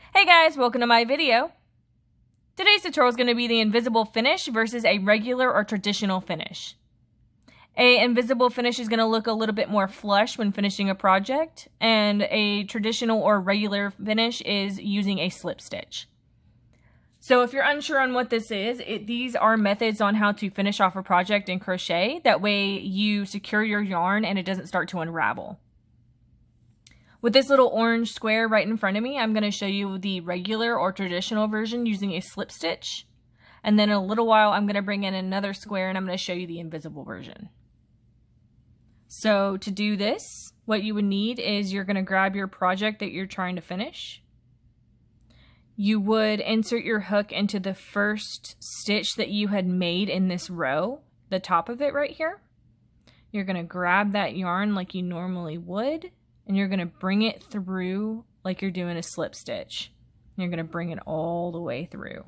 Hey guys, welcome to my video. Today's tutorial is going to be the invisible finish versus a regular or traditional finish. A invisible finish is going to look a little bit more flush when finishing a project, and a traditional or regular finish is using a slip stitch. So if you're unsure on what this is, these are methods on how to finish off a project in crochet. That way you secure your yarn and it doesn't start to unravel. With this little orange square right in front of me, I'm going to show you the regular or traditional version using a slip stitch. And then in a little while, I'm going to bring in another square and I'm going to show you the invisible version. So to do this, what you would need is you're going to grab your project that you're trying to finish. You would insert your hook into the first stitch that you had made in this row, the top of it right here. You're going to grab that yarn like you normally would. And you're going to bring it through like you're doing a slip stitch. You're going to bring it all the way through.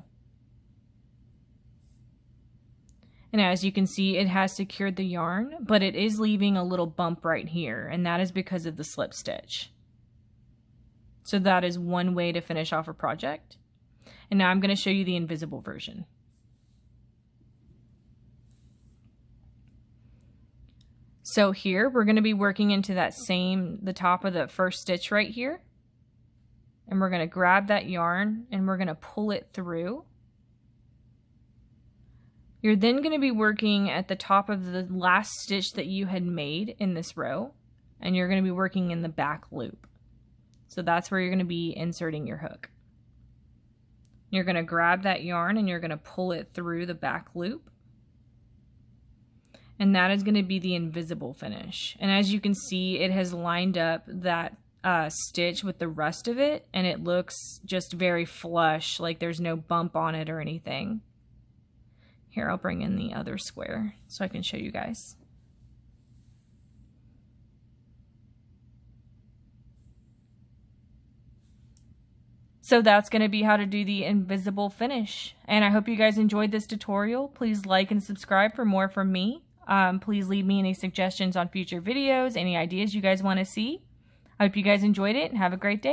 And as you can see, it has secured the yarn, but it is leaving a little bump right here, and that is because of the slip stitch. So that is one way to finish off a project. And now I'm going to show you the invisible version. So here, we're going to be working into the top of the first stitch right here. And we're going to grab that yarn and we're going to pull it through. You're then going to be working at the top of the last stitch that you had made in this row. And you're going to be working in the back loop. So that's where you're going to be inserting your hook. You're going to grab that yarn and you're going to pull it through the back loop. And that is going to be the invisible finish. And as you can see, it has lined up that stitch with the rest of it, and it looks just very flush, like there's no bump on it or anything. Here, I'll bring in the other square so I can show you guys. So that's going to be how to do the invisible finish. And I hope you guys enjoyed this tutorial. Please like and subscribe for more from me. Please leave me any suggestions on future videos, any ideas you guys want to see. I hope you guys enjoyed it and have a great day.